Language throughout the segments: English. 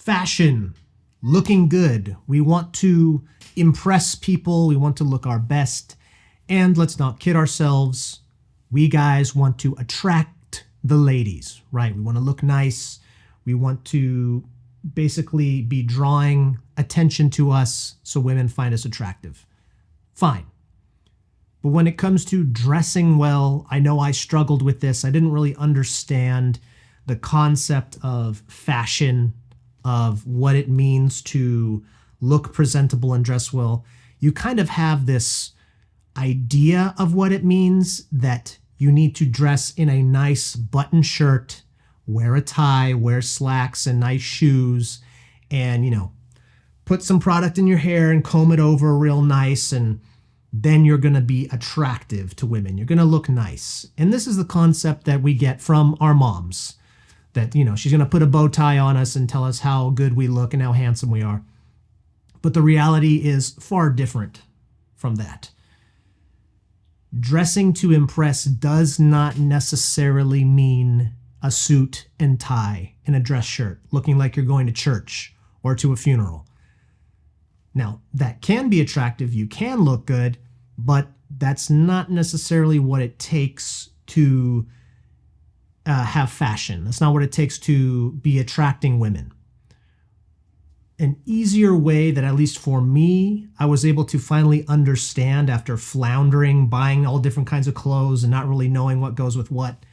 fashion, looking good. We want to impress people. We want to look our best. And let's not kid ourselves. We guys want to attract the ladies, right? We want to look nice. We want to basically be drawing attention to us so women find us attractive. Fine. But when it comes to dressing well, I know I struggled with this. I didn't really understand the concept of fashion, of what it means to look presentable and dress well. You kind of have this idea of what it means, that you need to dress in a nice button shirt, wear a tie, wear slacks and nice shoes, and, put some product in your hair and comb it over real nice, and then you're going to be attractive to women. You're going to look nice. And this is the concept that we get from our moms, that, she's going to put a bow tie on us and tell us how good we look and how handsome we are. But the reality is far different from that. Dressing to impress does not necessarily mean a suit and tie and a dress shirt, looking like you're going to church or to a funeral. Now, that can be attractive, you can look good, but that's not necessarily what it takes to have fashion. That's not what it takes to be attracting women. An easier way that, at least for me, I was able to finally understand after floundering, buying all different kinds of clothes and not really knowing what goes with what,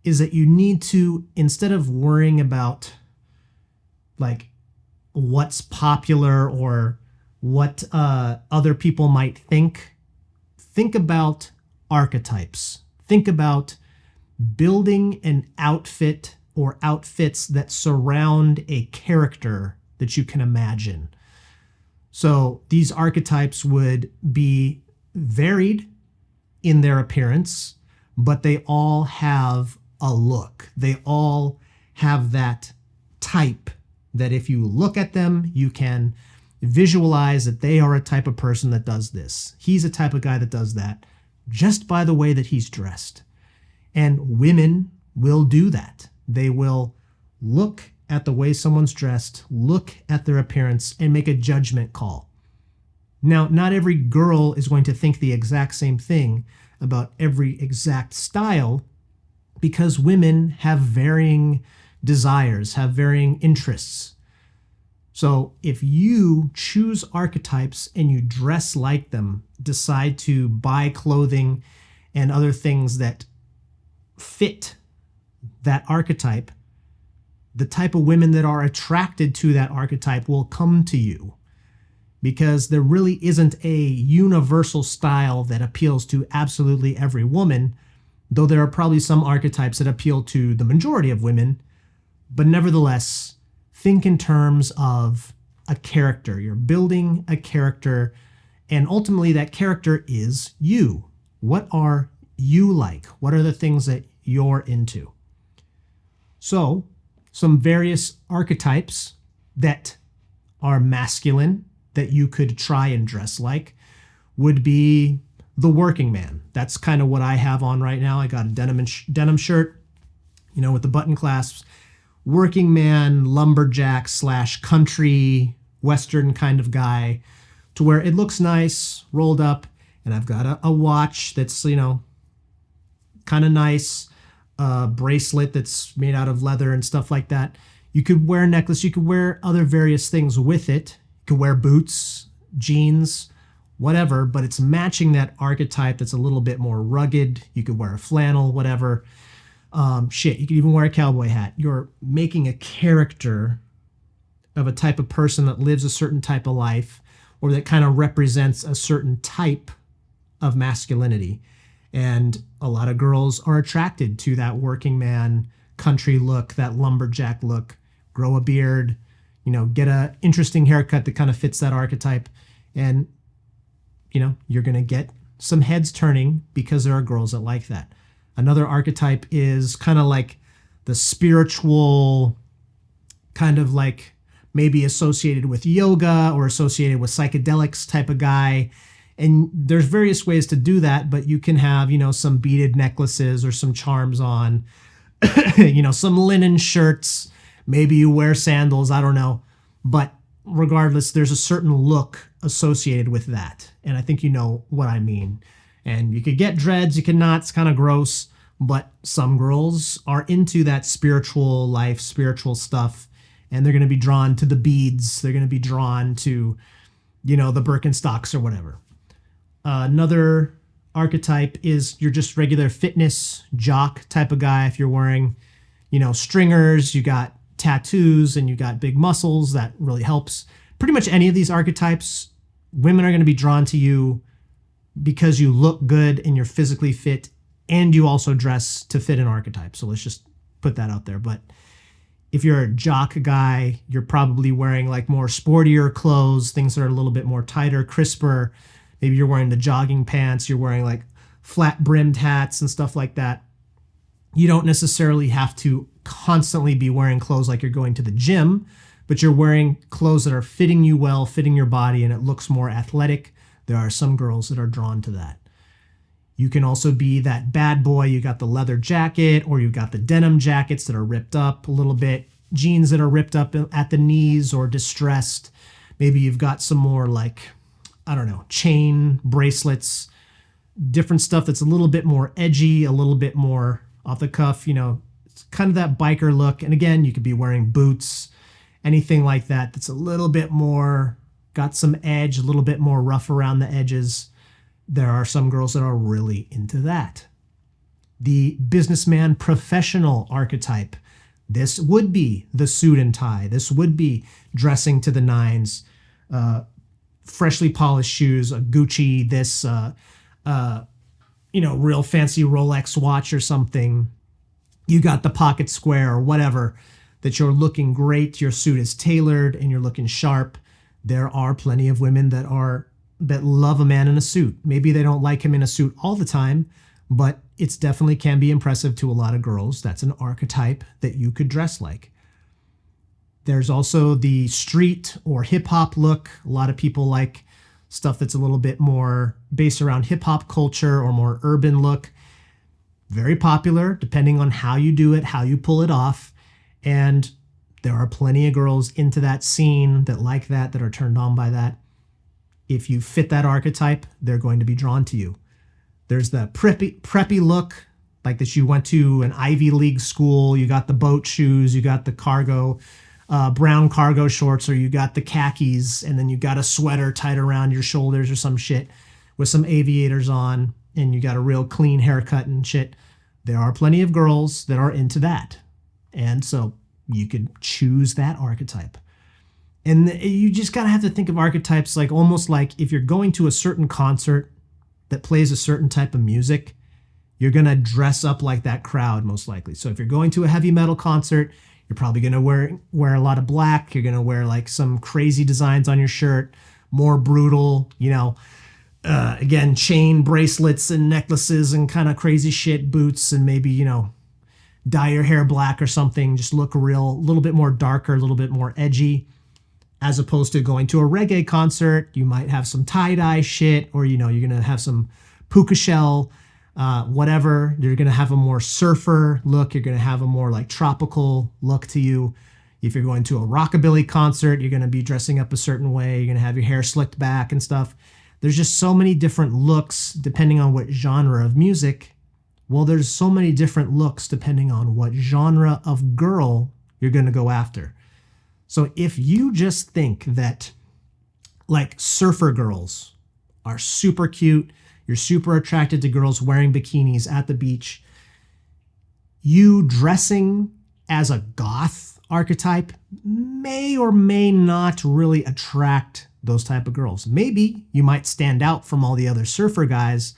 is that you need to, instead of worrying about like what's popular or what other people might think about archetypes. Think about building an outfit or outfits that surround a character that you can imagine. So these archetypes would be varied in their appearance, but they all have a look. They all have that type that if you look at them, you can visualize that they are a type of person that does this. He's a type of guy that does that, just by the way that he's dressed. And women will do that. They will look at the way someone's dressed, look at their appearance, and make a judgment call. Now, not every girl is going to think the exact same thing about every exact style, because women have varying desires, have varying interests. So if you choose archetypes and you dress like them, decide to buy clothing and other things that fit that archetype, the type of women that are attracted to that archetype will come to you, because there really isn't a universal style that appeals to absolutely every woman, though there are probably some archetypes that appeal to the majority of women. But nevertheless, think in terms of a character. You're building a character, and ultimately that character is you. What are you like? What are the things that you're into? So, some various archetypes that are masculine that you could try and dress like would be the working man. That's kind of what I have on right now. I got a denim shirt, with the button clasps. Working man, lumberjack / country western kind of guy, to where it looks nice, rolled up, and I've got a watch that's, kind of nice, bracelet that's made out of leather and stuff like that. You could wear a necklace, you could wear other various things with it. You could wear boots, jeans, whatever, but it's matching that archetype that's a little bit more rugged. You could wear a flannel, whatever. You could even wear a cowboy hat. You're making a character of a type of person that lives a certain type of life, or that kind of represents a certain type of masculinity. And a lot of girls are attracted to that working man, country look, that lumberjack look. Grow a beard, get a interesting haircut that kind of fits that archetype. And, you're going to get some heads turning because there are girls that like that. Another archetype is kind of like the spiritual, kind of like maybe associated with yoga or associated with psychedelics type of guy. And there's various ways to do that, but you can have, some beaded necklaces or some charms on, some linen shirts, Maybe you wear sandals, I don't know. But regardless, there's a certain look associated with that. And I think you know what I mean. And you could get dreads, you could not, it's kind of gross. But some girls are into that spiritual life, spiritual stuff. And they're going to be drawn to the beads. They're going to be drawn to, the Birkenstocks or whatever. Another archetype is you're just regular fitness jock type of guy. If you're wearing, stringers, you got tattoos, and you got big muscles, that really helps. Pretty much any of these archetypes, women are going to be drawn to you because you look good and you're physically fit, and you also dress to fit an archetype. So let's just put that out there. But if you're a jock guy, you're probably wearing like more sportier clothes, things that are a little bit more tighter, crisper. Maybe you're wearing the jogging pants, you're wearing like flat brimmed hats and stuff like that. You don't necessarily have to constantly be wearing clothes like you're going to the gym, but you're wearing clothes that are fitting you well, fitting your body, and it looks more athletic. There are some girls that are drawn to that. You can also be that bad boy. You got the leather jacket, or you got the denim jackets that are ripped up a little bit, jeans that are ripped up at the knees or distressed. Maybe you've got some more like, chain bracelets, different stuff that's a little bit more edgy, a little bit more off the cuff, it's kind of that biker look. And again, you could be wearing boots, anything like that that's a little bit more, got some edge, a little bit more rough around the edges. There are some girls that are really into that. The businessman professional archetype. This would be the suit and tie. This would be dressing to the nines, freshly polished shoes, a Gucci, this, real fancy Rolex watch or something. You got the pocket square or whatever, that you're looking great. Your suit is tailored and you're looking sharp. There are plenty of women that love a man in a suit. Maybe they don't like him in a suit all the time, but it's definitely can be impressive to a lot of girls. That's an archetype that you could dress like. There's also the street or hip hop look. A lot of people like stuff that's a little bit more based around hip hop culture or more urban look. Very popular, depending on how you do it, how you pull it off. And there are plenty of girls into that scene that like that are turned on by that. If you fit that archetype, they're going to be drawn to you. There's the preppy look, like that you went to an Ivy League school, you got the boat shoes, you got the cargo, brown cargo shorts, or you got the khakis, and then you got a sweater tied around your shoulders or some shit with some aviators on, and you got a real clean haircut and shit. There are plenty of girls that are into that. And so you could choose that archetype. And you just gotta have to think of archetypes like almost like if you're going to a certain concert that plays a certain type of music, you're gonna dress up like that crowd most likely. So if you're going to a heavy metal concert, you're probably gonna wear a lot of black. You're gonna wear like some crazy designs on your shirt, more brutal, again, chain bracelets and necklaces and kind of crazy shit, boots, and maybe, dye your hair black or something. Just look a little bit more darker, a little bit more edgy. As opposed to going to a reggae concert, you might have some tie-dye shit, or, you're going to have some puka shell, whatever. You're going to have a more surfer look. You're going to have a more like tropical look to you. If you're going to a rockabilly concert, you're going to be dressing up a certain way. You're going to have your hair slicked back and stuff. There's just so many different looks depending on what genre of music. Well, there's so many different looks depending on what genre of girl you're going to go after. So if you just think that like surfer girls are super cute, you're super attracted to girls wearing bikinis at the beach, you dressing as a goth archetype may or may not really attract those type of girls. Maybe you might stand out from all the other surfer guys,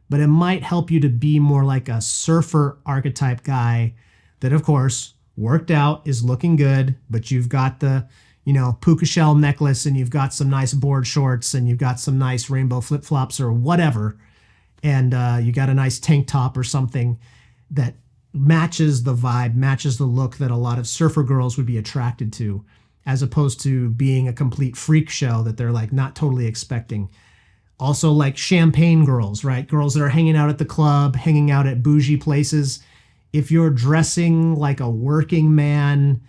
but it might help you to be more like a surfer archetype guy that, of course, worked out, is looking good, but you've got the, puka shell necklace, and you've got some nice board shorts, and you've got some nice rainbow flip-flops or whatever, and you got a nice tank top or something that matches the vibe, matches the look that a lot of surfer girls would be attracted to, as opposed to being a complete freak show that they're like not totally expecting. Also like champagne girls, right? Girls that are hanging out at the club, hanging out at bougie places. If you're dressing like a working man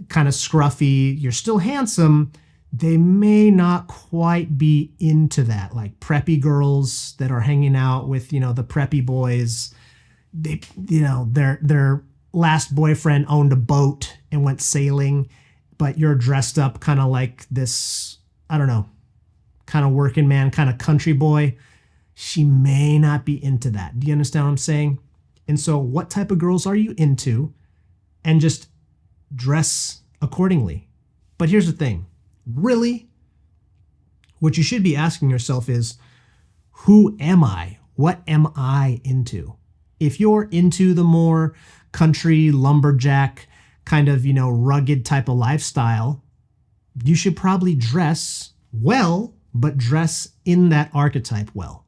kind of scruffy, you're still handsome, they may not quite be into that. Like preppy girls that are hanging out with, the preppy boys. They, their last boyfriend owned a boat and went sailing, but you're dressed up kind of like this, I don't know, kind of working man, kind of country boy. She may not be into that. Do you understand what I'm saying? And so what type of girls are you into? And just dress accordingly. But here's the thing. Really, what you should be asking yourself is, who am I? What am I into? If you're into the more country, lumberjack, kind of, rugged type of lifestyle, you should probably dress well, but dress in that archetype well.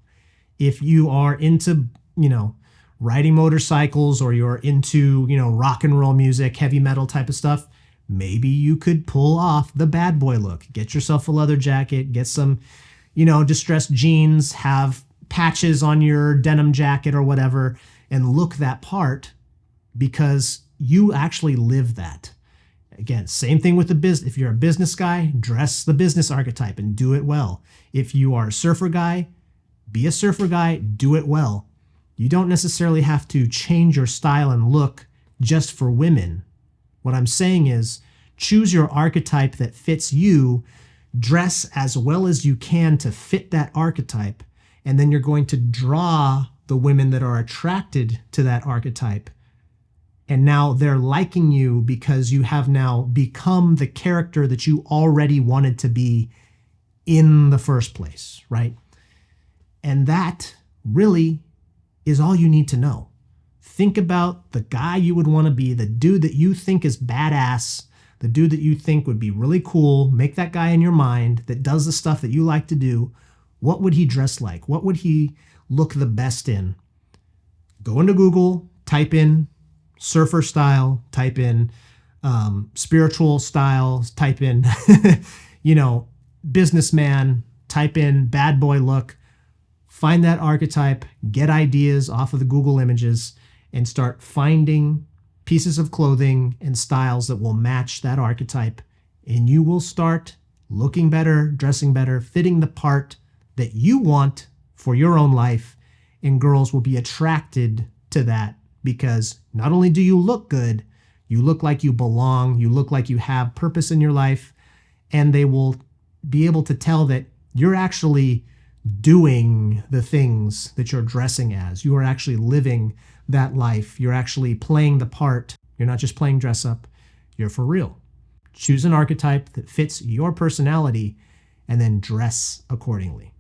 If you are into, riding motorcycles, or you're into, rock and roll music, heavy metal type of stuff, maybe you could pull off the bad boy look. Get yourself a leather jacket, get some, distressed jeans, have patches on your denim jacket or whatever, and look that part, because you actually live that. Again, same thing with the business. If you're a business guy, dress the business archetype and do it well. If you are a surfer guy, be a surfer guy, do it well. You don't necessarily have to change your style and look just for women. What I'm saying is, choose your archetype that fits you, dress as well as you can to fit that archetype, and then you're going to draw the women that are attracted to that archetype. And now they're liking you because you have now become the character that you already wanted to be in the first place, right? And that really is all you need to know. Think about the guy you would want to be, the dude that you think is badass, the dude that you think would be really cool. Make that guy in your mind that does the stuff that you like to do. What would he dress like? What would he look the best in? Go into Google, type in surfer style, type in spiritual styles, type in, businessman, type in bad boy look, find that archetype, get ideas off of the Google images, and start finding pieces of clothing and styles that will match that archetype. And you will start looking better, dressing better, fitting the part that you want for your own life. And girls will be attracted to that, because not only do you look good, you look like you belong, you look like you have purpose in your life, and they will be able to tell that you're actually doing the things that you're dressing as. You are actually living that life. You're actually playing the part. You're not just playing dress up. You're for real. Choose an archetype that fits your personality and then dress accordingly.